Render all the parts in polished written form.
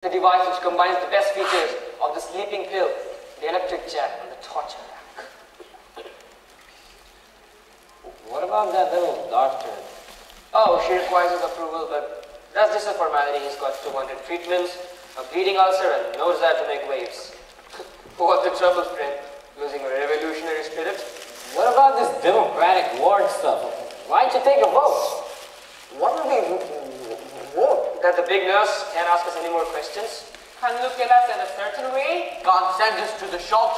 The device which combines the best features of the sleeping pill, the electric chair, and the torture rack. What about that little doctor? Oh, she requires his approval, but that's just a formality. He's got 200 treatments, a bleeding ulcer, and no desire to make waves. What's the trouble, friend? Losing a revolutionary spirit? What about this democratic ward stuff? Why'd you take a vote? What will we vote? That the big nurse can't ask us any more questions? Can look at us in a certain way? Can't send us to the shop.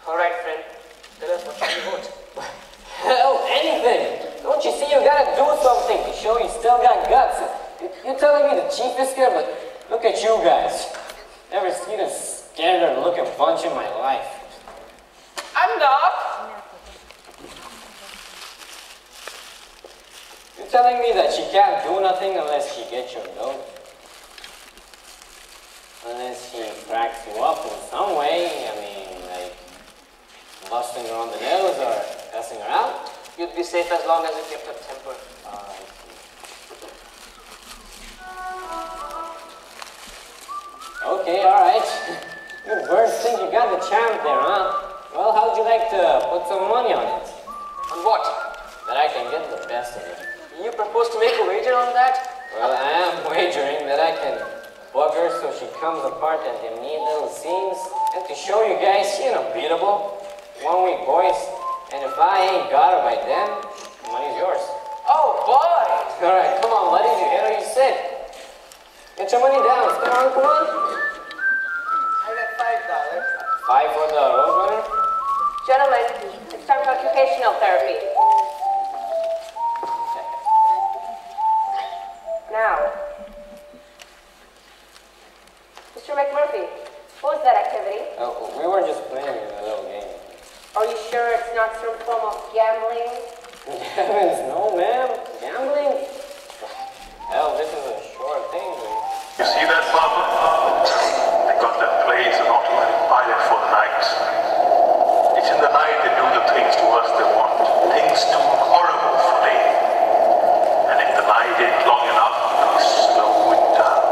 Alright, friend. Tell us what should we vote? Hell, anything! Don't you see you gotta do something to show you still got guts? You're telling me the chief is scared, but look at you guys. Never seen a scarier looking bunch in my life. I'm not. You're telling me that she can't do nothing unless she gets your note? Unless she cracks you up in some way, I mean, like busting her on the nose or cussing her out? You'd be safe as long as you kept a temper. Okay, alright. You birds think you got the champ there, huh? Well, how'd you like to put some money on it? On what? That I can get the best of it. You propose to make a wager on that? Well, I am wagering that I can bug her so she comes apart at them neat little seams. And to show you guys, she ain't unbeatable. 1 week, boys. And if I ain't got her by then, money's yours. Oh boy! Alright, come on, buddies, you hear what you said. Get your money down. Come on. I got $5. 5 for the Roadrunner? Gentlemen, it's time for occupational therapy. Now, Mr. McMurphy, what was that activity? Oh, we were just playing a little game. Are you sure it's not some form of gambling? Heavens, no, ma'am. Gambling? Hell, this is a short thing, man. You see that, Papa? They got that place an automatic pilot for the night. It's in the night they do the things to us they want. Things too horrible for day. And if the night ain't long enough, they slow it down.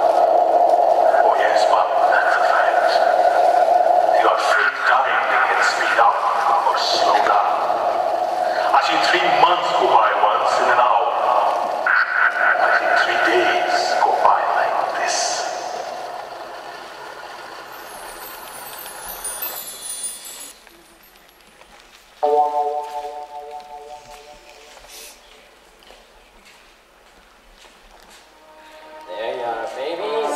Oh yes, Papa, that's a fact. They got fake time they can speed up or slow down. I see 3 months go by once in an hour. I see 3 days go by like this. There you are, babies.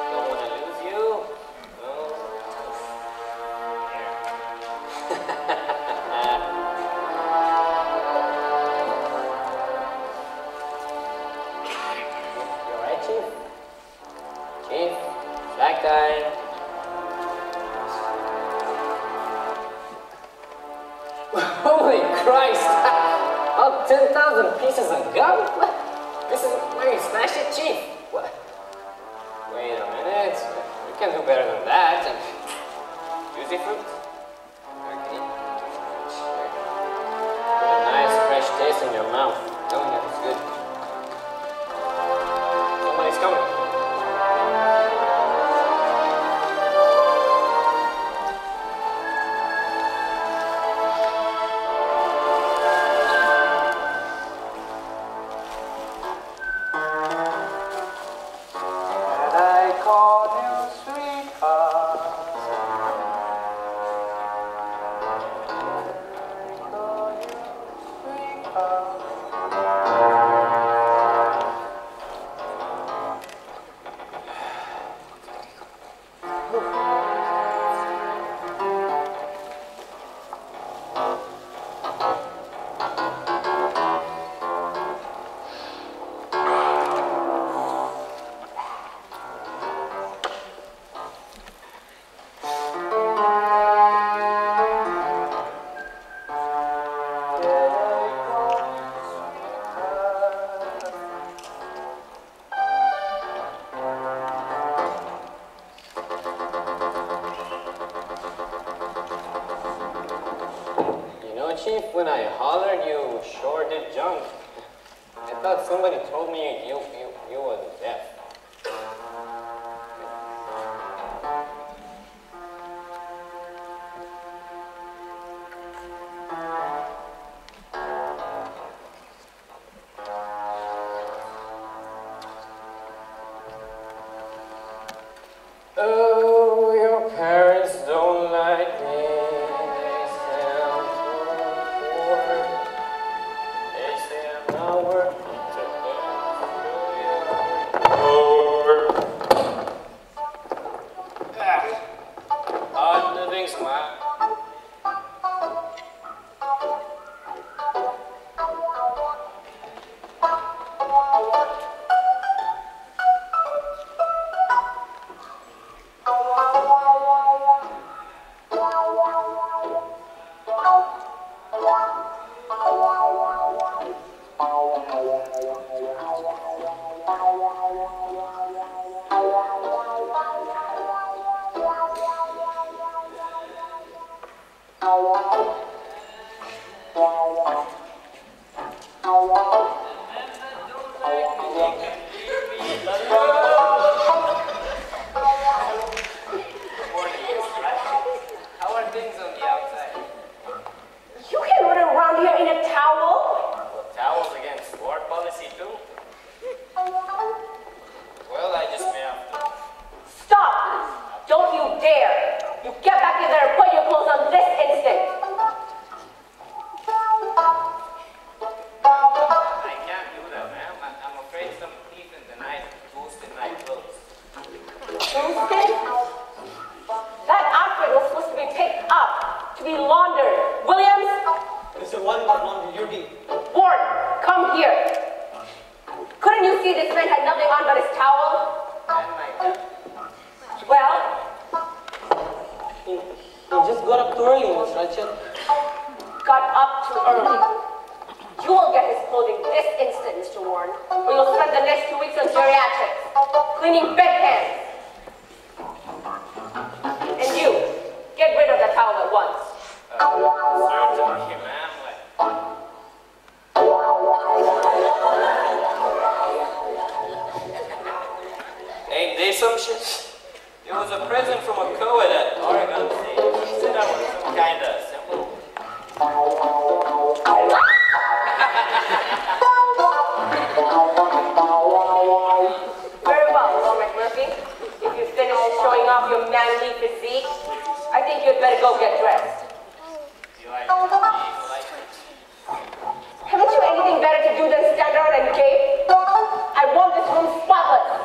Don't want to lose you. No. You alright, Chief? Chief, slack time. Holy Christ! All 10,000 pieces of gum? What? This is where you smash it, Chief. What? Wait a minute. You can do better than that. Juicy fruit? Okay. Put a nice fresh taste in your mouth. Telling you it's good. Somebody's coming. And I called you sweetheart. Call you sweetheart. Chief, when I hollered, you sure did jump. I thought somebody told me you was deaf. cleaning bedpans. And you, get rid of that towel at once. Certainly, ma'am. Ain't they some shit? It was a present from a co-ed at Oregon State. He said I was some kind of simple. Very well, Will McMurphy. If you finish showing off your manly physique, I think you'd better go get dressed. You like it? Haven't you anything better to do than stand around and gape? I want this room spotless.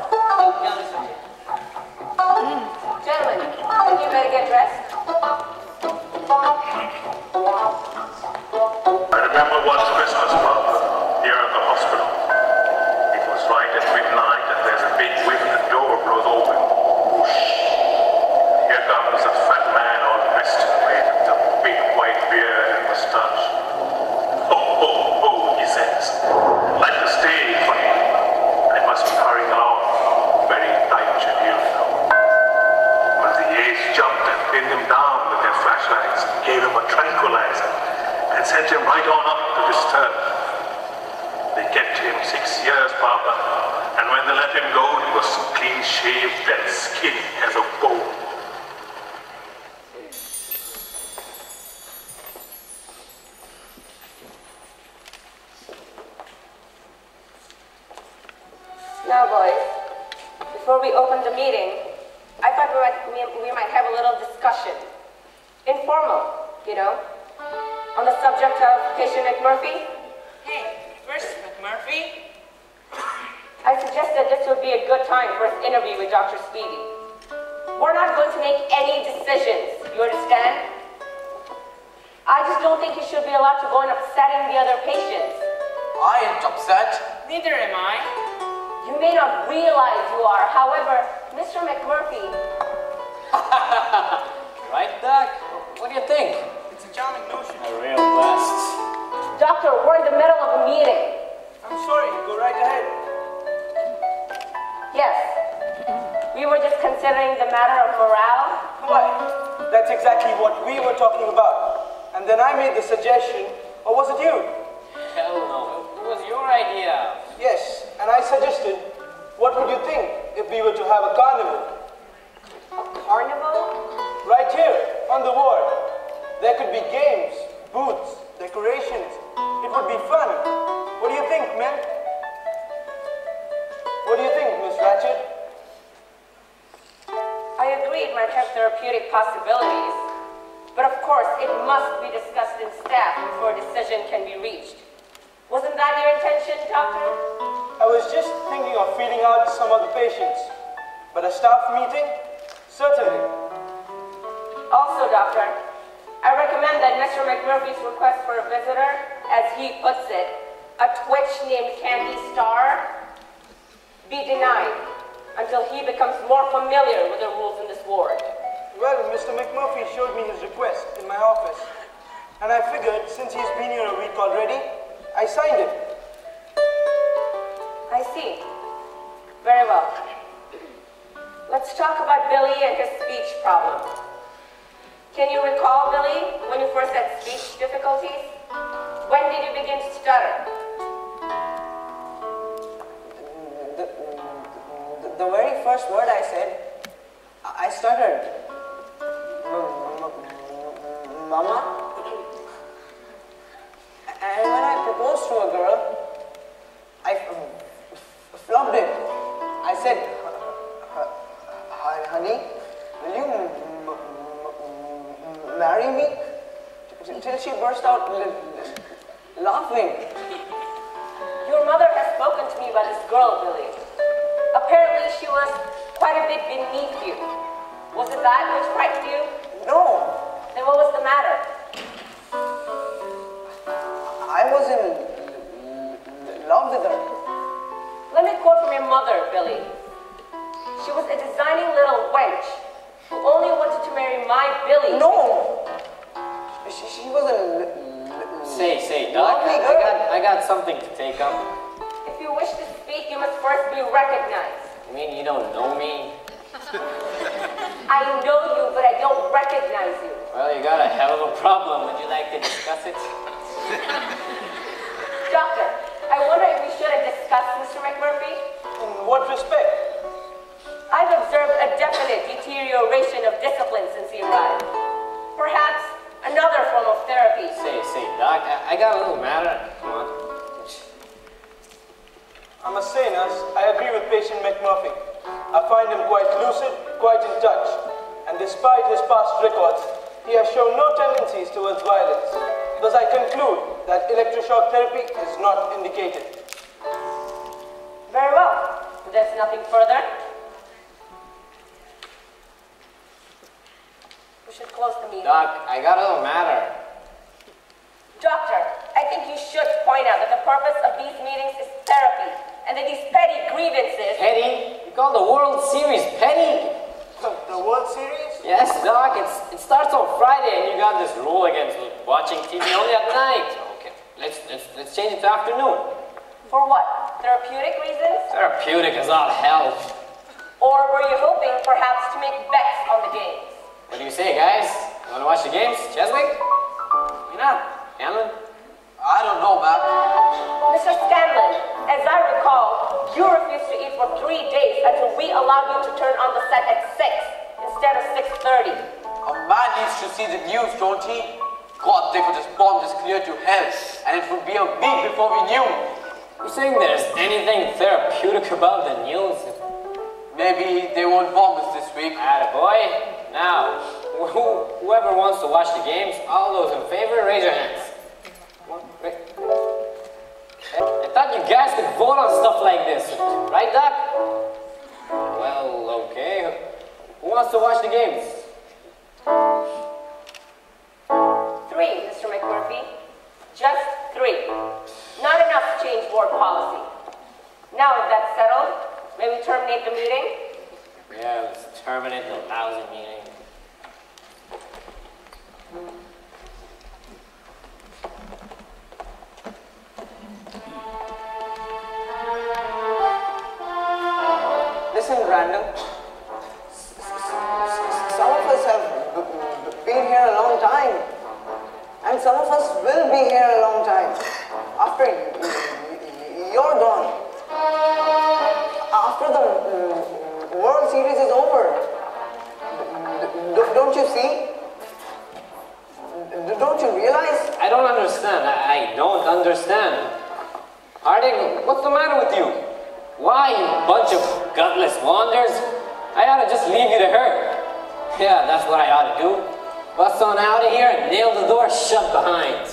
Gentlemen, I think you better get dressed. I remember one Christmas, Barbara, here at the hospital. It was right at midnight and there's a big whip and the door blows open. Whoosh! Here comes a fat man all dressed in red with a big white beard and mustache. Ho, ho, ho, he says. Like to stay for you. I must be hurrying along. Very tight schedule now. But the A's jumped and pinned him down with their flashlights, gave him a tranquilizer, and sent him right on up to disturb. They kept him 6 years, Papa, and when they let him go, he was clean shaved and skinny as a bone. Now, boys, before we open the meeting, I thought we might have a little discussion. Informal, you know, on the subject of patient McMurphy. Hey, first McMurphy. I suggested this would be a good time for an interview with Dr. Speedy. We're not going to make any decisions, you understand? I just don't think you should be allowed to go and upsetting the other patients. I ain't upset. Neither am I. You may not realize you are, however, Mr. McMurphy. Right, Doc? What do you think? It's a charming notion. A real blast. Doctor, we're in the middle of a meeting. I'm sorry, go right ahead. Yes. We were just considering the matter of morale. Why? That's exactly what we were talking about. And then I made the suggestion, or was it you? Hell no. It was your idea. Yes, and I suggested, what would you think if we were to have a carnival? A carnival? Right here, on the ward. There could be games, booths, decorations. It would be fun. What do you think, men? What do you think, Miss Ratchet? I agree it might have therapeutic possibilities. But of course, it must be discussed in staff before a decision can be reached. Wasn't that your intention, Doctor? I was just thinking of feeling out some of the patients. But a staff meeting? Certainly. Also, Doctor, I recommend that Mr. McMurphy's request for a visitor, as he puts it, a twitch named Candy Star, be denied until he becomes more familiar with the rules in this ward. Well, Mr. McMurphy showed me his request in my office. And I figured, since he's been here a week already, I signed it. I see. Very well. Let's talk about Billy and his speech problem. Can you recall, Billy, when you first had speech difficulties? When did you begin to stutter? The very first word I said, I stuttered. Mama? And when I proposed to a girl, I flubbed it. I said, honey, will you marry me? Until she burst out laughing. Your mother has spoken to me about this girl, Billy. Apparently she was quite a bit beneath you. Was it that which frightened you? No. Then what was the matter? I was in love with her. Let me quote from your mother, Billy. She was a designing little wench who only wanted to marry my Billy. No. She was a Say, Doc, lovely girl. I got something to take up. If you wish to speak, you must first be recognized. You mean you don't know me? I know you, but I don't recognize you. Well, you got a hell of a problem. Would you like to discuss it? Doctor, I wonder if we shouldn't discuss Mr. McMurphy? In what respect? I've observed a definite deterioration of discipline since he arrived. Perhaps another form of therapy. Say, Doc, I got a little matter. Come on. I must say, nurse, I agree with patient McMurphy. I find him quite lucid, quite in touch, and despite his past records, he has shown no tendencies towards violence. Thus, I conclude that electroshock therapy is not indicated. Very well. If there's nothing further, we should close the meeting. Doc, I got a little matter. Doctor, I think you should point out that the purpose of these meetings is therapy, and that these petty grievances... Petty? You call the World Series petty? The World Series? Yes, Doc. It starts on Friday, and you got this rule against watching TV only at night. Okay, let's change it to afternoon. For what? Therapeutic reasons? Therapeutic as all hell. Or were you hoping perhaps to make bets on the games? What do you say, guys? You want to watch the games? Cheswick? Why not? Scanlon? I don't know, Mac. Mr. Scanlon, as I recall, you refused to eat for 3 days until we allowed you to turn on the set at 6 instead of 6:30. A man needs to see the news, don't he? God, they could just bomb this clear to hell, and it would be a week before we knew. You saying there's anything therapeutic about the news? Maybe they won't bomb us this week. Attaboy. Now, whoever wants to watch the games, all those in favor, raise your hands. Come on, wait. I thought you guys could vote on stuff like this, right, Doc? Well, okay. Who wants to watch the games? 3, Mr. McMurphy. Just 3. Not enough to change board policy. Now, if that's settled, may we terminate the meeting? Yeah, let's terminate the lousy meeting. Listen, Brandon. Some of us have been here a long time, and some of us will be here a long time after you're gone. After the World Series is over. Don't you see? Don't you realize? I don't understand. I don't understand. Harding, what's the matter with you? Why, you bunch of gutless wanders? I ought to just leave you to her. Yeah, that's what I ought to do. Bust on out of here and nail the door shut behind.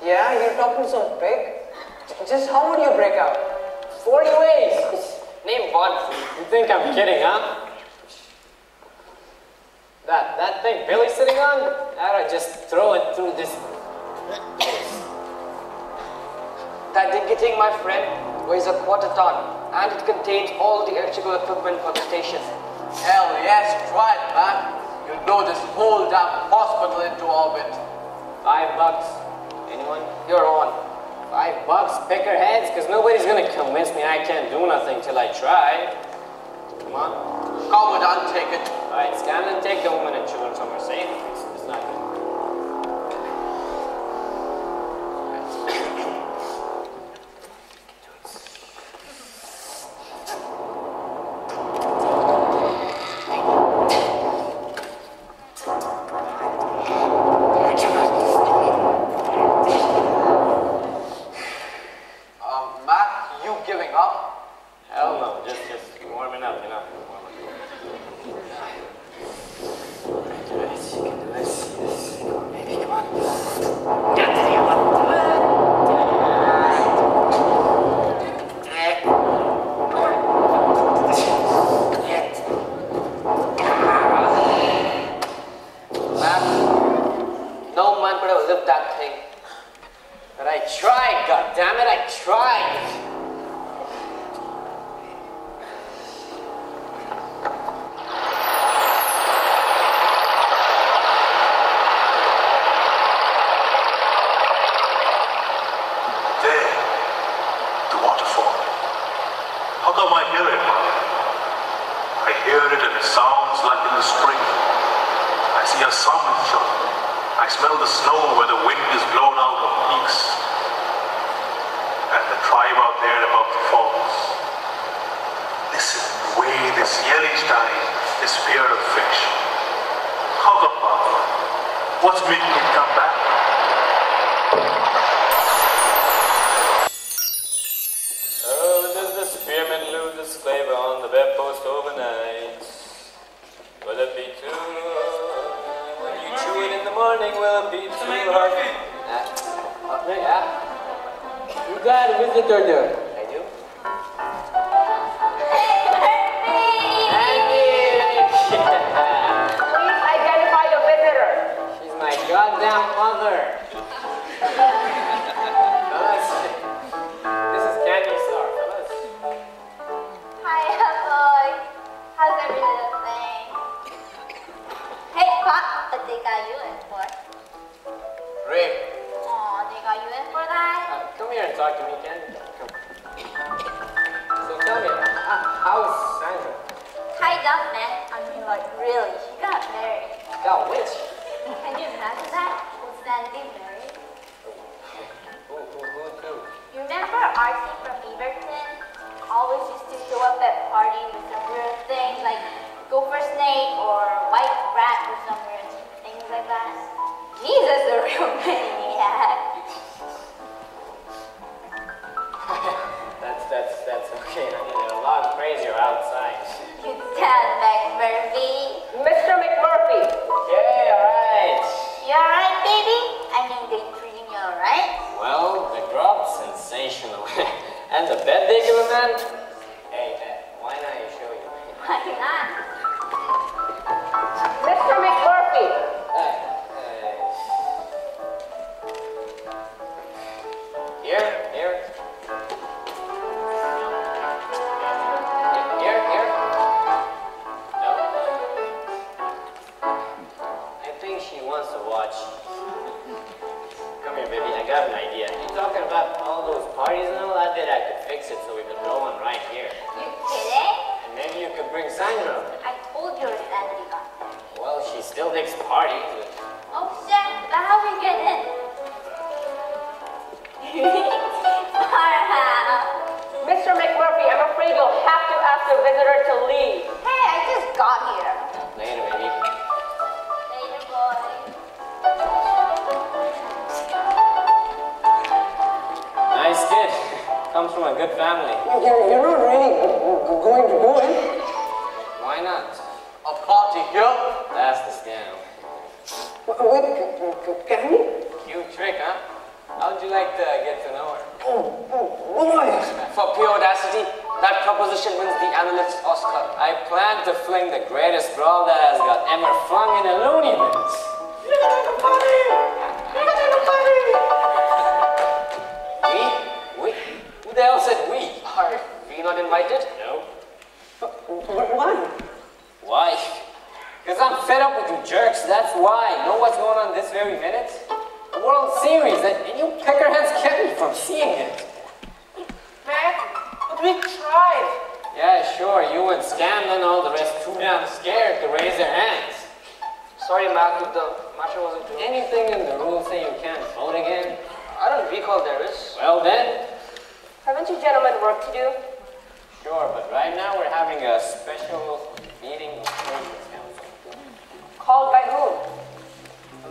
Yeah, you're talking so big. Just how would you break out? 40 ways. Name one. You think I'm kidding, huh? That thing Billy's sitting on, I ought to just throw it through this. That dinky thing, my friend, weighs a quarter ton, and it contains all the electrical equipment for the station. Hell yes, try it, man. You'll blow this whole damn hospital into orbit. $5. Anyone? You're on. $5? Pick your heads, because nobody's gonna convince me I can't do nothing till I try. Come on. Commandant, take it. Alright, Scanlon, take the woman and children somewhere safe. It's not good. Mac, you giving up? Hell no, just warming up, you know. Alright, you can do this. Yes. Come on, baby, come on. Get to the No man could have lived that thing. But I tried, goddammit, I tried! There, hear it, Mother. I hear it and it sounds like in the spring. I see a sunshine. I smell the snow where the wind is blown out of peaks. And the tribe out there above the falls. Listen, the way this Yellowstone is spear of fish. How come, Papa? What's making it come back? Oh, does the spearman lose his flavor on the bedpost overnight? Will it be too when you chew it in the morning, will it be too hard? Yeah. You got a visitor there. I do. Please identify the visitor. She's my goddamn mother. Fellas, this is Candy Star, fellas. Hiya, boy. How's every little thing? Hey, Pop, what they got you in for? Ray, Aw, they got you in for that? come here and talk to me, Candy. Come. So tell me, how's Sandra? Tied up, man. I mean, like, really, she got married. Got which? Can you imagine that? Was Sandy married? Who? You remember Archie from Beaverton? Always used to show up at parties with some weird things like gopher snake or white rat or some weird things like that. Jesus, the real maniac. That's okay. I mean, a lot crazier outside. You tell McMurphy. Mr. McMurphy. Okay, alright. You alright, baby? I mean, they treating you alright? Well, the grub's sensational. And the bed they give a man? Hey, why not you show you? Why not? Mr. McMurphy. Here. No. I think she wants to watch. Come here, baby. I got an idea. You talking about all those parties and all? I bet I could fix it so we could throw one right here. You kidding? And maybe you could bring Sandra. I told you Sandy got there. Well, she still makes parties. Oh shit, but how we get in? Mr. McMurphy, I'm afraid you'll have to ask the visitor to leave. Hey, I just got here. Later, baby. Later, boy. Nice kid. Comes from a good family. You're not really going to do it. Why not? A party here? That's the scam. With Candy? Cute trick, huh? How'd you like to get to know her? Boy. For pure audacity, that proposition wins the analyst's Oscar. I plan to fling the greatest brawl that has got ever flung in a loony bin. We? Who the hell said we? Are we not invited? No. Why? Why? Because I'm fed up with you jerks, that's why. Know what's going on this very minute? The World Series, and you peckerheads kept me from seeing it. Man, but we tried. Yeah, sure, you and Scam and all the rest too damn scared to raise their hands. Sorry, Mac, if the matter wasn't true. Anything in the rules say you can't vote again? I don't recall there is. Well then, Haven't you gentlemen work to do? sure, but right now we're having a special meeting of President's Council. Called by whom?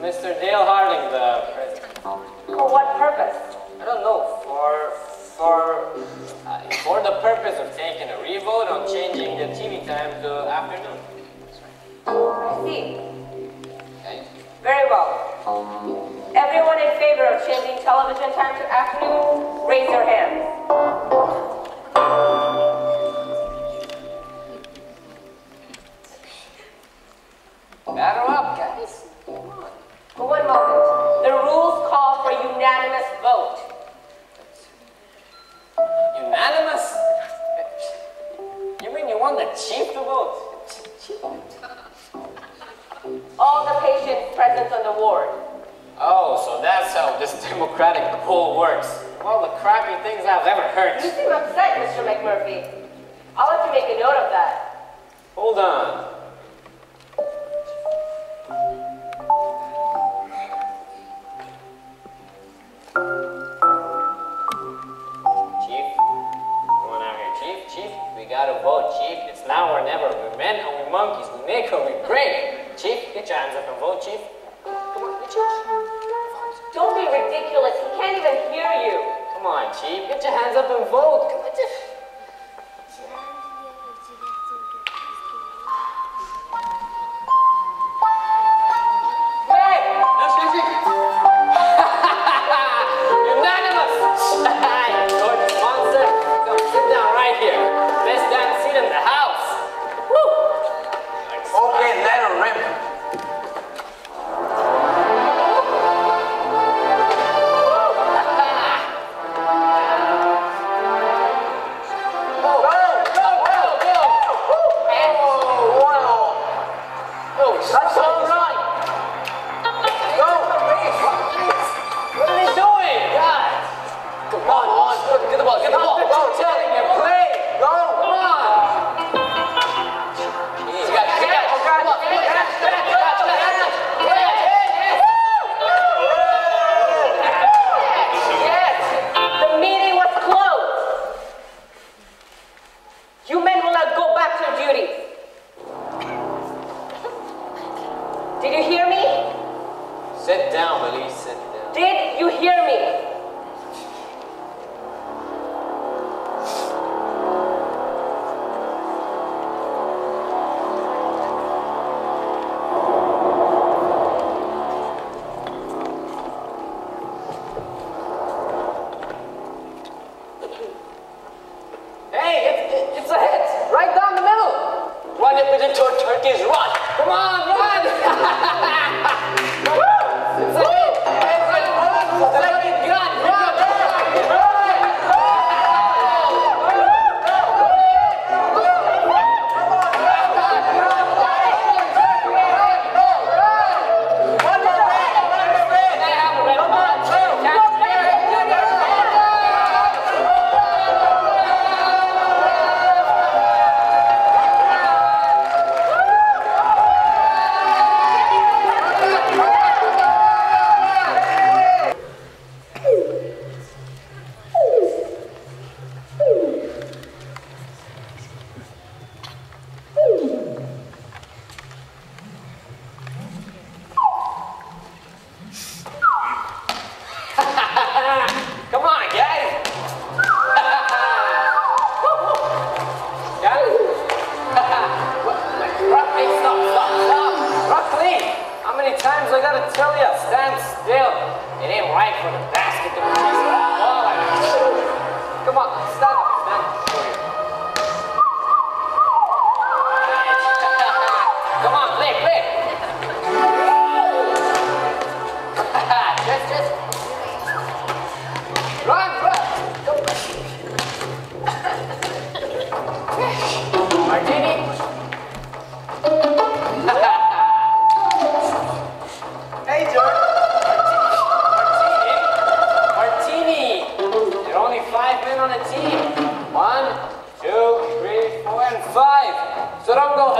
Mr. Dale Harding, the president. For what purpose? I don't know. For the purpose of taking a revote on changing the TV time to afternoon. I see. Okay? Very well. Everyone in favor of changing television time to afternoon, raise your hands. Batter up, guys. Come on. For one moment. The rules call for unanimous vote. Unanimous? You mean you want the chief to vote? All the patients present on the ward. Oh, so that's how this democratic poll works. All the crappy things I've ever heard. You seem upset, Mr. McMurphy. I'll have to make a note of that. Hold on. Chief, come on out here. Chief, we gotta vote. Chief, it's now or never. We're men or we monkeys. We make or we break. Chief, get your hands up and vote, Chief. Come on, Chief. Don't be ridiculous. He can't even hear you. Come on, Chief, get your hands up and vote. Come on, Chief. Did you hear me? Sit down, Willie, sit down. Did you hear me? Hey, it's a hit! Right down the middle! Run it with the turkeys, run! Come on, run! It's a hit! Second gun, run! Come on, guys! Hey, stop! Roughly! How many times I gotta tell you? Stand still! It ain't right for the basket to release the ball like that. Come on, stand up, Come on, play! Just run! Go. Martini! Hey, George! Martini! There are only 5 men on the team. 1, 2, 3, 4, and 5. So don't go